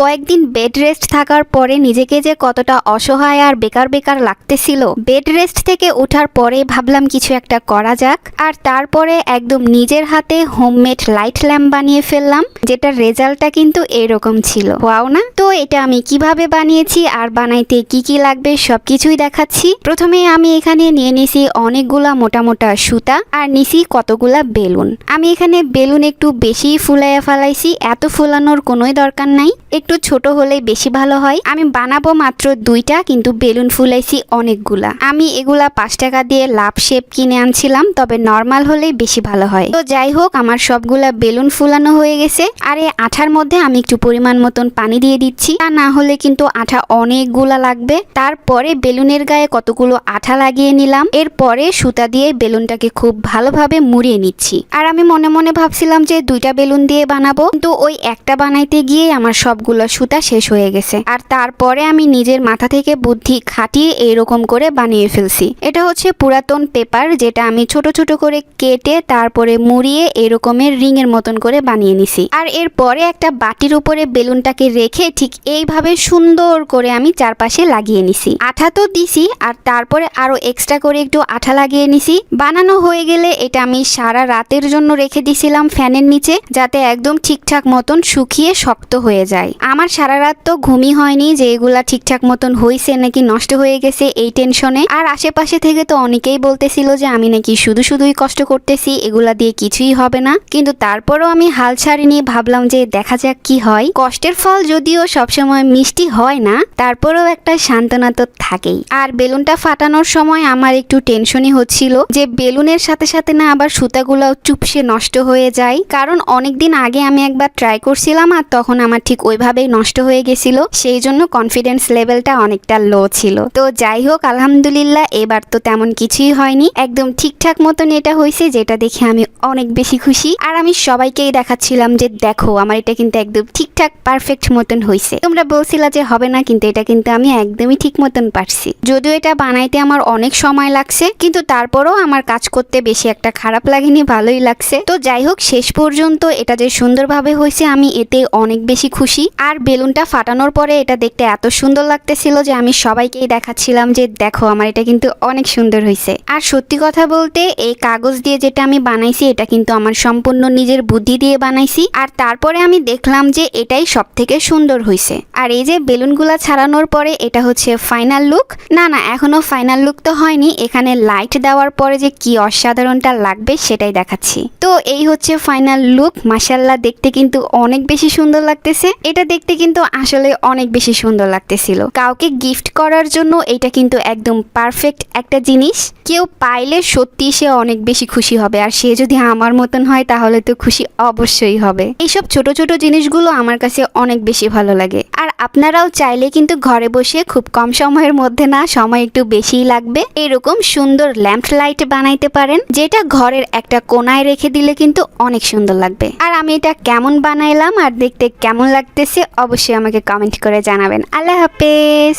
কয়েকদিন bed rest থাকার পরে নিজেকে যে কতটা অসহায় আর বেকার বেকার লাগতেছিল, বেড রেস্ট থেকে ওঠার পরে ভাবলাম কিছু একটা করা যাক। আর তারপরে একদম নিজের হাতে হোমমেড লাইট ল্যাম্প বানিয়ে ফেললাম, যেটার রেজাল্টটা কিন্তু এরকম ছিল। ওয়াও না? তো এটা আমি কিভাবে বানিয়েছি আর বানাইতে কি কি লাগবে সবকিছুই দেখাচ্ছি। প্রথমে আমি এখানে নিয়ে নিছি অনেকগুলা মোটা মোটা সুতা আর নিছি কতগুলা বেলুন। আমি এখানে বেলুন একটু বেশি ফুলাইয়া ফেলাইছি, এত ফুলানোর কোনোই দরকার নাই, একটু ছোট হলেই বেশি ভালো হয়। আমি বানাবো মাত্র 2টা, কিন্তু বেলুন ফুলাইছি অনেকগুলা। আমি এগুলা 5 টাকা দিয়ে লাভ শেপ কিনে আনছিলাম, তবে নর্মাল হলেই বেশি ভালো হয়। তো যাই হোক, আমার সবগুলা বেলুন ফুলানো হয়ে গেছে। আর এই আঠার মধ্যে আমি একটু পরিমাণ মতন পানি দিয়ে দিচ্ছি, তা না হলে কিন্তু আঠা অনেকগুলা লাগবে। তারপরে বেলুনের গায়ে কতগুলো আঠা লাগিয়ে নিলাম। এরপরে সুতা দিয়ে বেলুনটাকে খুব ভালোভাবে মুড়িয়ে নিচ্ছি। আর আমি মনে মনে ভাবছিলাম যে 2টা বেলুন দিয়ে বানাবো, কিন্তু ওই একটা বানাইতে গিয়ে আমার সবগুলো সুতা শেষ হয়ে গেছে। আর তারপরে আমি নিজের মাথা থেকে বুদ্ধি খাটিয়ে এইরকম করে বানিয়ে ফেলছি। এটা হচ্ছে পুরাতন পেপার, যেটা আমি ছোট ছোট করে কেটে তারপরে মুড়িয়ে এরকমের রিং এর মতন করে বানিয়ে নিছি। আর এরপরে একটা বাটির উপরে বেলুনটাকে রেখে ঠিক এইভাবে সুন্দর করে আমি চারপাশে লাগিয়ে নিছি। আঠা তো দিছি, আর তারপরে আরো এক্সট্রা করে একটু আঠা লাগিয়ে নিছি। বানানো হয়ে গেলে এটা আমি সারা রাতের জন্য রেখে দিছিলাম ফ্যানের নিচে, যাতে একদম ঠিকঠাক মতন শুকিয়ে শক্ত হয়ে যায়। আমার সারা রাত তো ঘুমই হয়নি যে এগুলা ঠিকঠাক মতন হয়েছে নাকি নষ্ট হয়ে গেছে এই টেনশনে। আর আশেপাশে থেকে তো অনেকেই বলতেছিল যে আমি নাকি শুধু শুধুই কষ্ট করতেছি, এগুলা দিয়ে কিছুই হবে না। কিন্তু তারপরও আমি হাল ছাড়িনি, ভাবলাম যে দেখা যাক কি হয়। কষ্টের ফল যদিও সবসময় মিষ্টি হয় না, তারপরেও একটা সান্ত্বনা তো থাকেই। আর বেলুনটা ফাটানোর সময় আমার একটু টেনশনই হচ্ছিল যে বেলুনের সাথে সাথে না আবার সুতাগুলো চুপসে নষ্ট হয়ে যায়। কারণ অনেকদিন আগে আমি একবার ট্রাই করছিলাম, আর তখন আমার ঠিক ওইভাবেই নষ্ট হয়ে গেছিল। সেই জন্য কনফিডেন্স লেভেলটা অনেকটা লো ছিল। তো যাই হোক, আলহামদুলিল্লাহ এবার তো তেমন কিছুই হয়নি, একদম ঠিকঠাক মতন এটা হয়েছে, যেটা দেখে আমি অনেক বেশি খুশি। আর আমি সবাইকেই দেখাচ্ছিলাম যে দেখো আমার এটা কিন্তু একদম ঠিকঠাক পারফেক্ট মতন হয়েছে। তোমরা বলছিলা যে হবে না, কিন্তু এটা কিন্তু আমি একদমই ঠিক মতন পারছি। যদিও এটা বানাইতে আমার অনেক সময় লাগছে, কিন্তু তারপরও আমার কাজ করতে বেশি একটা খারাপ লাগেনি, ভালোই লাগছে। তো যাই হোক, শেষ পর্যন্ত এটা যে সুন্দরভাবে হয়েছে আমি এতে অনেক বেশি খুশি। আর বেলুনটা ফাটানোর পরে এটা দেখতে এত সুন্দর লাগতেছিল যে আমি সবাইকেই দেখাচ্ছিলাম যে দেখো আমার এটা কিন্তু অনেক সুন্দর হয়েছে। আর সত্যি কথা বলতে এই কাগজ দিয়ে যেটা আমি বানাইছি এটা কিন্তু আমার সম্পূর্ণ নিজের বুদ্ধি দিয়ে বানাইছি। আর তারপরে আমি দেখলাম যে এটাই সব থেকে সুন্দর হয়েছে। আর এই যে বেলুনগুলা ছাড়ানোর পরে এটা হচ্ছে ফাইনাল লুক। না না, এখনো ফাইনাল লুক তো হয়নি, এখানে লাইট দেওয়ার পরে যে কি অসাধারণটা লাগবে সেটাই দেখাচ্ছি। তো এই হচ্ছে ফাইনাল লুক। মাশাআল্লাহ, দেখতে কিন্তু অনেক বেশি সুন্দর লাগতেছে। এটা দেখতে কিন্তু আসলে অনেক বেশি সুন্দর লাগতেছিল। কাউকে গিফট করার জন্য এটা কিন্তু একদম পারফেক্ট একটা জিনিস। কেউ পাইলে সত্যি সে অনেক বেশি খুশি হবে, আর সে যদি আমার মতন হয় তাহলে তো খুশি অবশ্যই হবে। এইসব ছোট ছোট জিনিসগুলো আমার কাছে অনেক বেশি ভালো লাগে। আর আপনারাও চাইলে কিন্তু ঘরে বসে খুব কম সময়ের মধ্যে, না সময় একটু বেশিই লাগবে, এরকম সুন্দর ল্যাম্প লাইট বানাইতে পারেন, যেটা ঘরের একটা কোনায় রেখে দিলে কিন্তু অনেক সুন্দর লাগবে। আর আমি এটা কেমন বানাইলাম আর দেখতে কেমন লাগতেছে অবশ্যই আমাকে কমেন্ট করে জানাবেন। আল্লাহ হাফেজ।